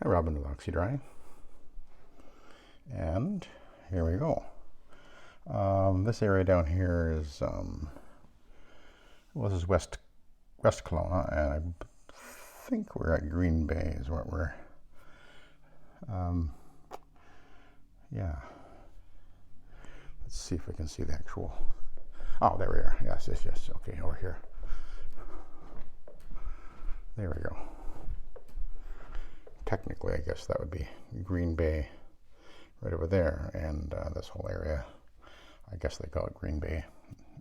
Hi, Robin with Oxy-Dry. And here we go. This area down here is, well, this is West Kelowna, and I think we're at Green Bay is what we're, yeah. Let's see if I can see the actual, oh, there we are. Yes, okay, over here. There we go. Technically, I guess that would be Green Bay right over there, and this whole area, I guess they call it Green Bay.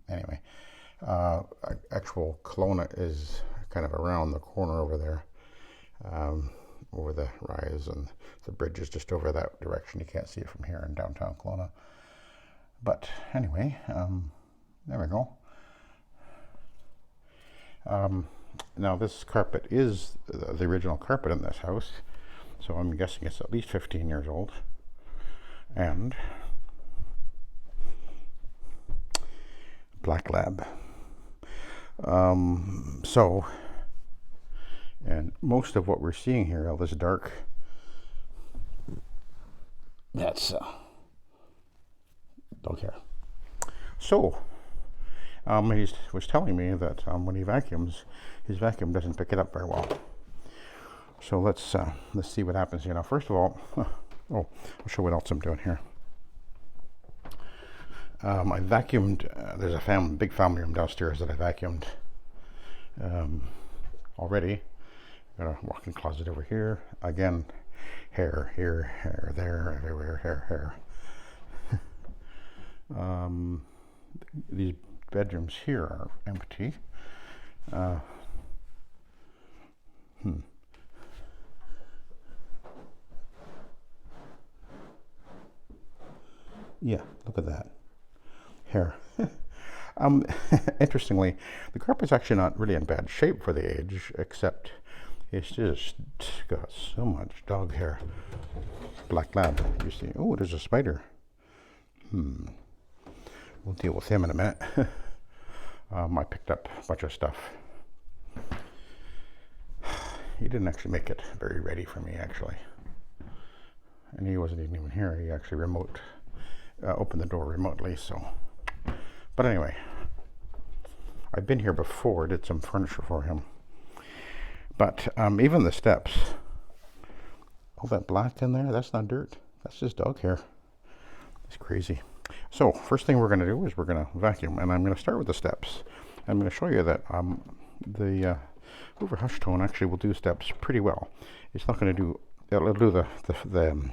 Anyway, actual Kelowna is kind of around the corner over there, over the rise, and the bridge is just over that direction. You can't see it from here in downtown Kelowna. But anyway, there we go. Now this carpet is the original carpet in this house, so I'm guessing it's at least 15 years old. And black lab. So, and most of what we're seeing here, all this dark, that's dog hair. So, he was telling me that when he vacuums, his vacuum doesn't pick it up very well. So let's see what happens here. Now, first of all, I'll show what else I'm doing here. I vacuumed, there's a big family room downstairs that I vacuumed already. Got a walk-in closet over here. Again, hair here, hair there, everywhere, hair. These bedrooms here are empty. Yeah, look at that. Hair. Interestingly, the carpet's actually not really in bad shape for the age, except it's just got so much dog hair. Black lab, you see. Oh, there's a spider. We'll deal with him in a minute. I picked up a bunch of stuff. He didn't actually make it very ready for me, actually. And he wasn't even here. He actually opened the door remotely, so. But anyway, I've been here before, did some furniture for him. But even the steps, all that black in there, that's not dirt. That's just dog hair. It's crazy. So first thing we're going to do is we're going to vacuum, and I'm going to start with the steps. I'm going to show you that the Hoover Hushtone actually will do steps pretty well. It's not going to do, it'll do the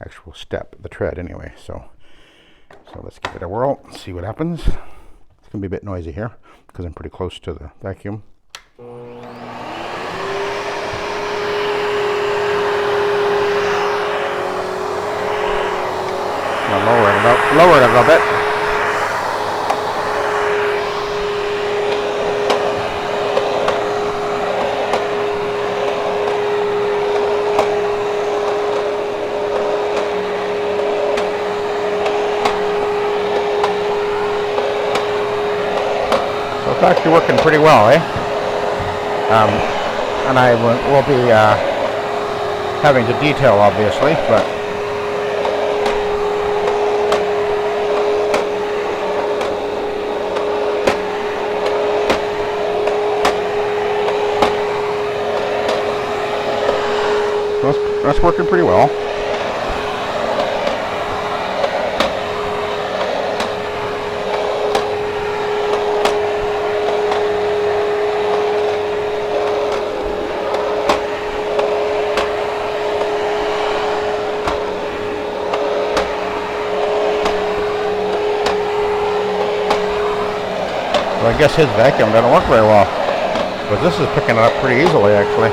actual step, the tread anyway. So let's give it a whirl, see what happens. It's going to be a bit noisy here because I'm pretty close to the vacuum. I'll lower it a little bit. So it's actually working pretty well, eh? And I will be having to detail, obviously, but that's working pretty well. So I guess his vacuum doesn't work very well, but this is picking it up pretty easily, actually.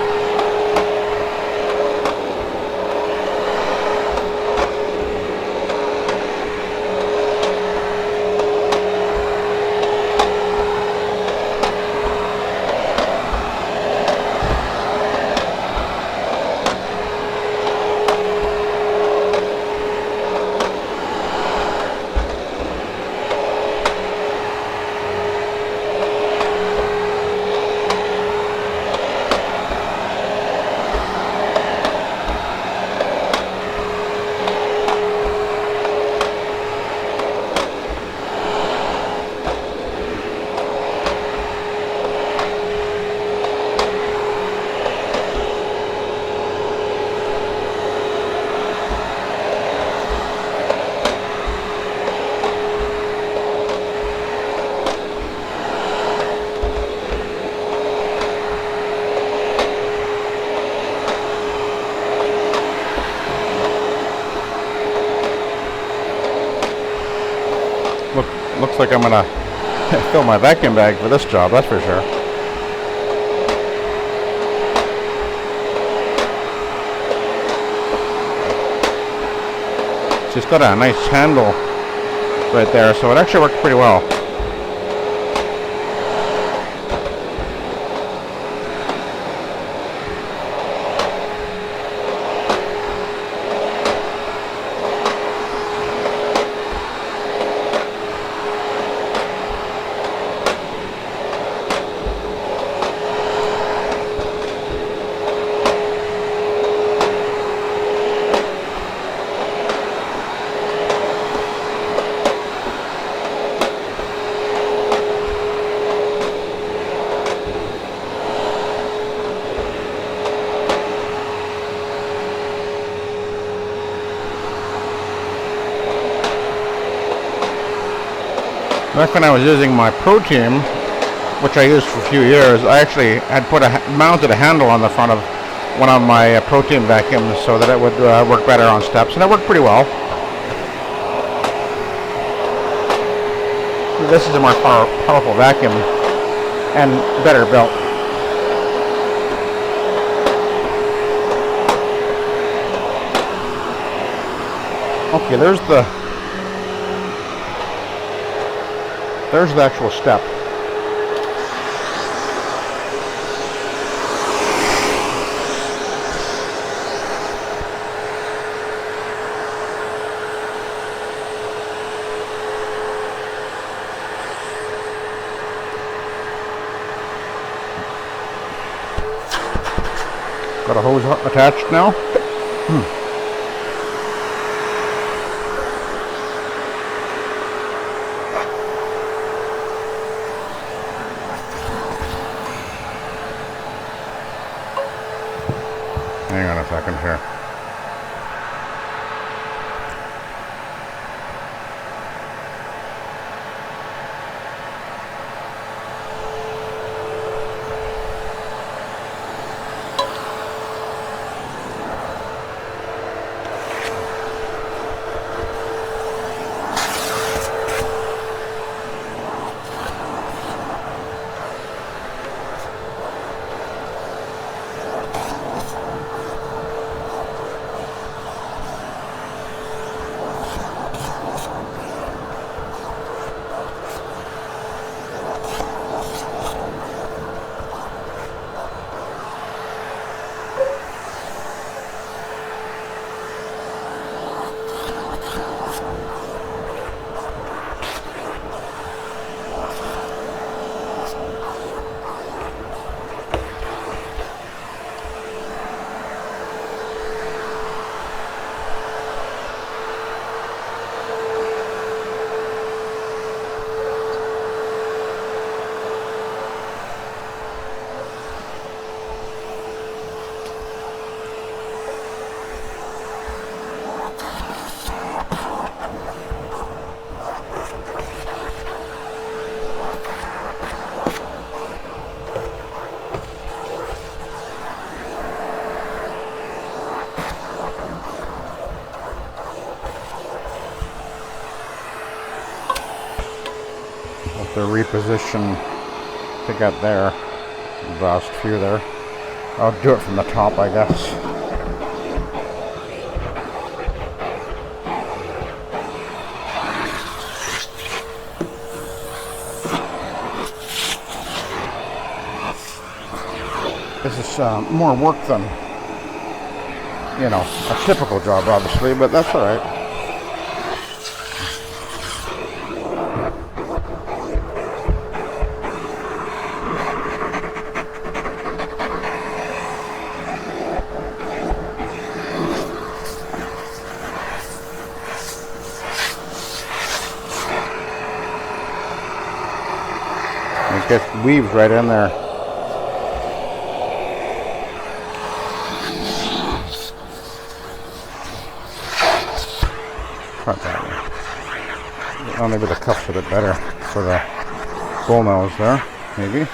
looks like I'm gonna fill my vacuum bag for this job, that's for sure. She's got a nice handle right there, so it actually worked pretty well. Back when I was using my Pro Team, which I used for a few years, I actually had mounted a handle on the front of one of my Pro Team vacuums so that it would work better on steps, and it worked pretty well. This is a more powerful vacuum and better built. Okay, there's the actual step. Got a hose attached now. Hang on a second here. The reposition to get there, the last few there. I'll do it from the top, I guess. This is more work than, you know, a typical job, obviously, but that's all right. It gets weaves right in there. Not that way. Oh, maybe the cuff's a bit better for the bull nose there, maybe.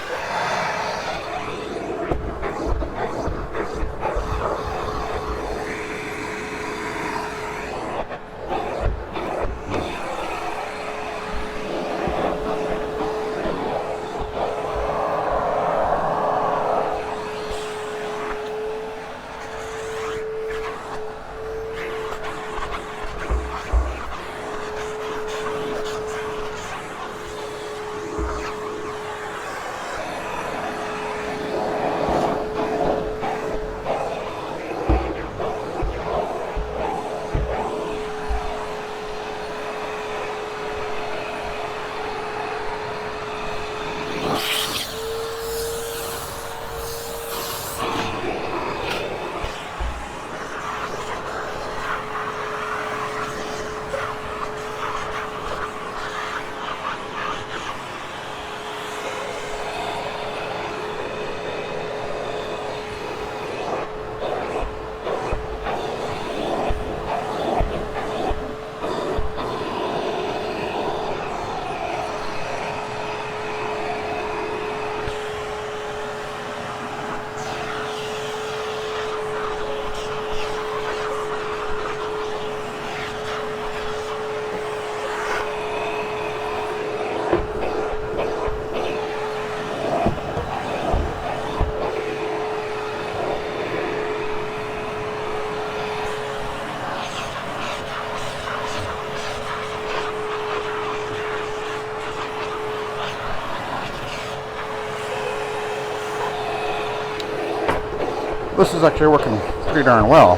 This is actually working pretty darn well.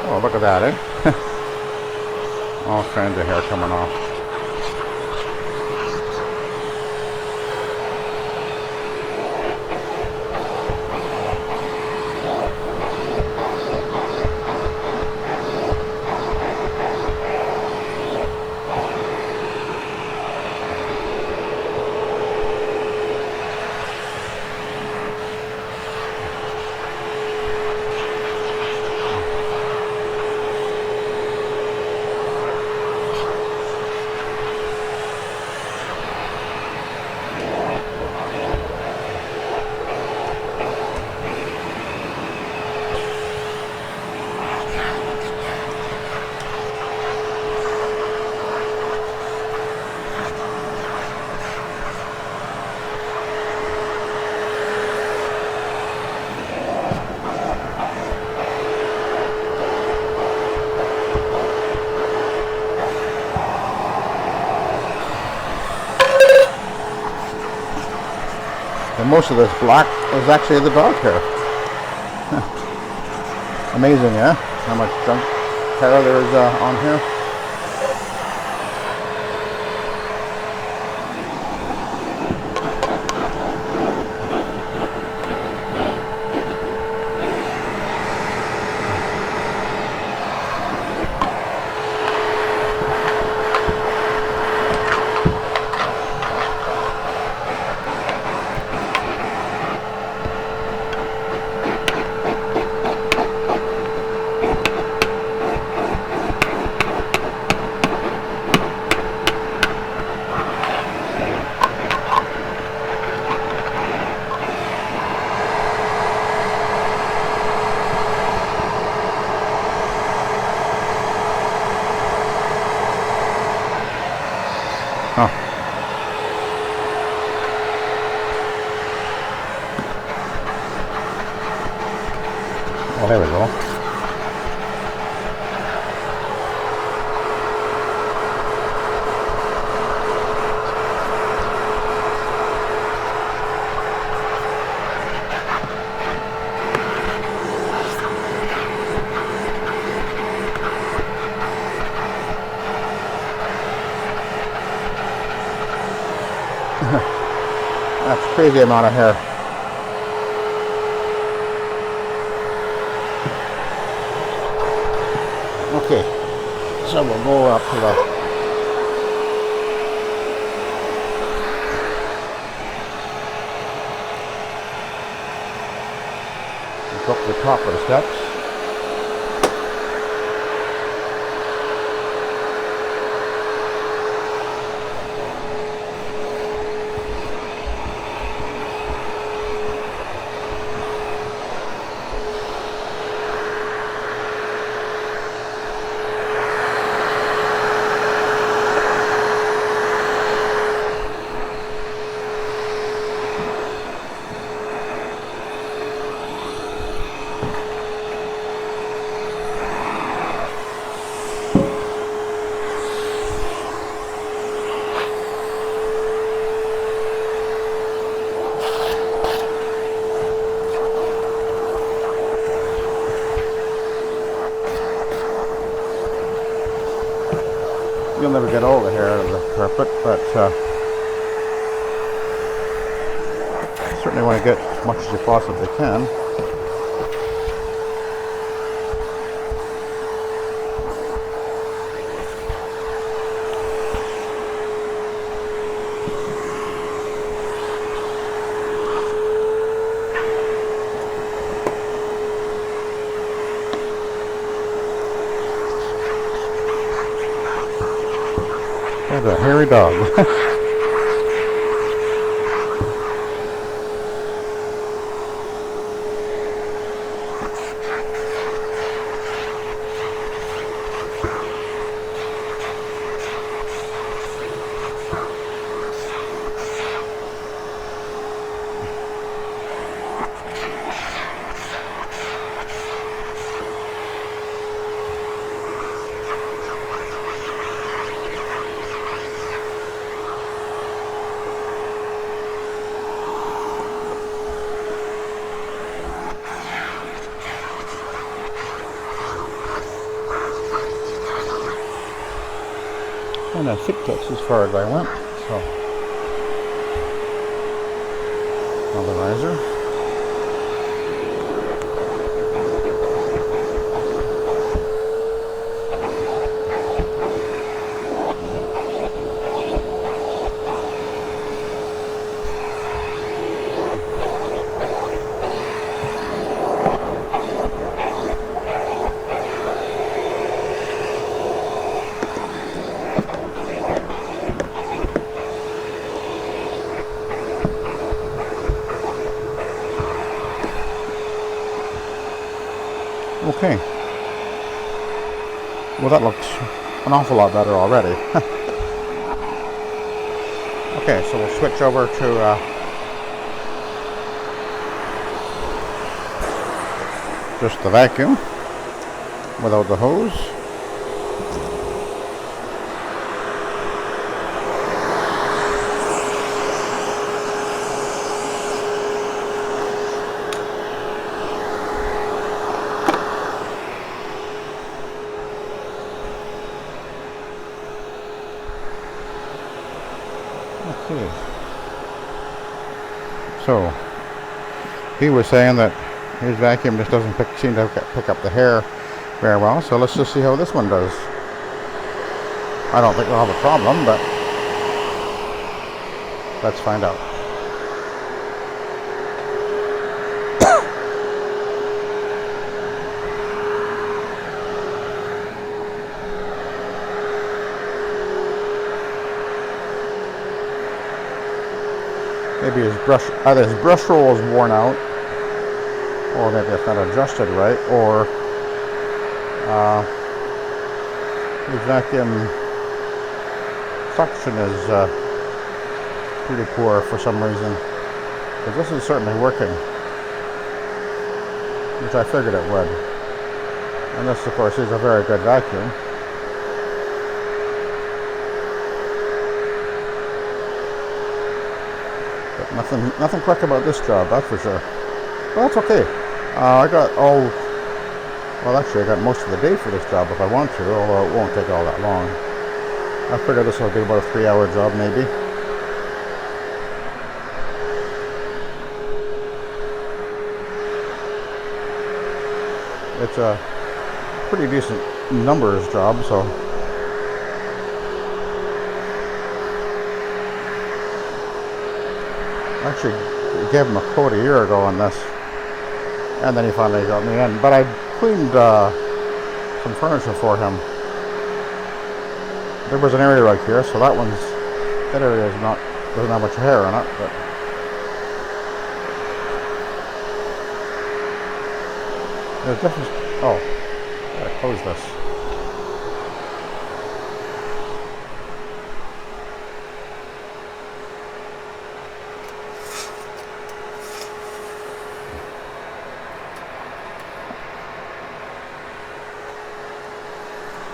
Oh, look at that, eh? All kinds of hair coming off. And most of this black is actually the dog hair. Amazing, yeah? How much junk hair there is on here. Oh. Oh, there we go. That's a crazy amount of hair. Okay, so we'll go up to the go up to the top of the steps. You'll never get all the hair out of the carpet, but certainly want to get as much as you possibly can. That's a hairy dog. And I think that's as far as I went. So, another riser. Okay. Well, that looks an awful lot better already. Okay, so we'll switch over to just the vacuum without the hose. Okay. So he was saying that his vacuum just doesn't seem to pick up the hair very well, so let's just see how this one does. I don't think we'll have a problem, but let's find out. Maybe his either his brush roll is worn out, or maybe it's not adjusted right, or his vacuum suction is pretty poor for some reason. But this is certainly working, which I figured it would. And this, of course, is a very good vacuum. Nothing quick about this job, that's for sure. But that's okay. I got most of the day for this job if I want to, although it won't take all that long. I figure this will be about a 3-hour job maybe. It's a pretty decent numbers job, so I actually gave him a quote a year ago on this, and then he finally got me in. But I cleaned some furniture for him. There was an area right here, so that area doesn't have much hair on it, but there's different. Oh, I gotta close this.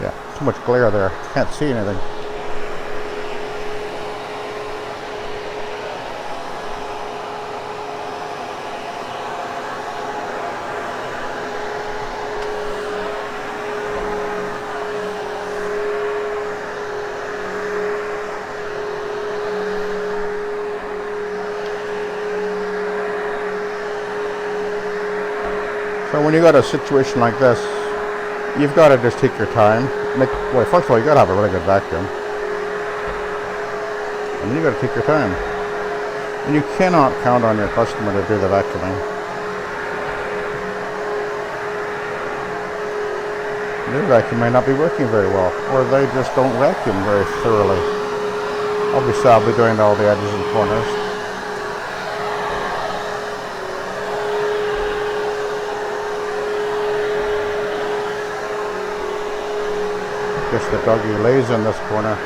Yeah, too much glare there. Can't see anything. So when you got a situation like this, you've got to just take your time. Well, first of all, you got to have a really good vacuum, and then you got to take your time. And you cannot count on your customer to do the vacuuming. Their vacuum may not be working very well, or they just don't vacuum very thoroughly. Obviously, I'll be doing all the edges and corners. Guess the doggy lays in this corner.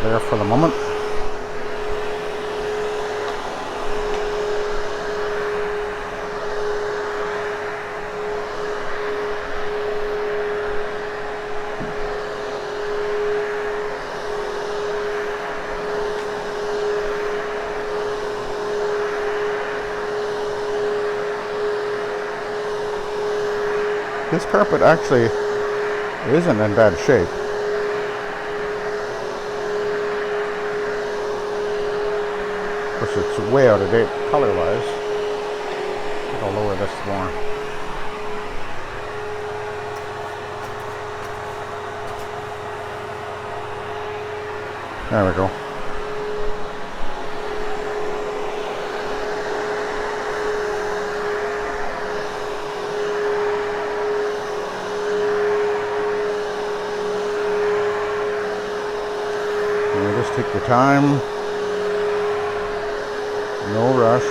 there for the moment. This carpet actually isn't in bad shape. Of course, it's way out of date color-wise. I'll lower this more. There we go. Just take your time, no rush.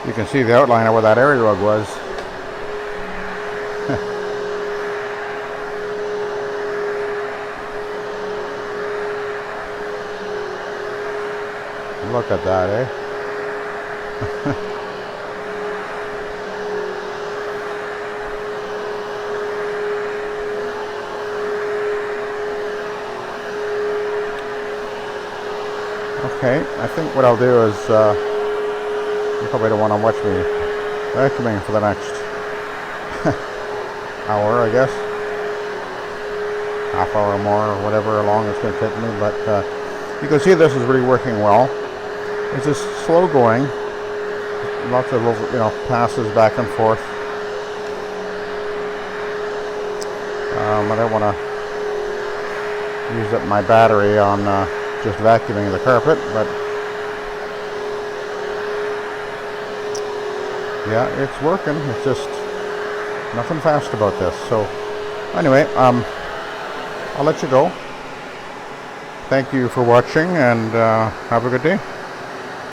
You can see the outline of where that area rug was. Look at that, eh? Okay, I think what I'll do is you probably don't want to watch me vacuuming for the next hour, I guess. Half hour or more, or whatever long it's going to take me. But you can see this is really working well. It's just slow going. Lots of little, passes back and forth. I don't want to use up my battery on just vacuuming the carpet, but yeah, it's working. It's just nothing fast about this. So anyway, I'll let you go. Thank you for watching, and have a good day.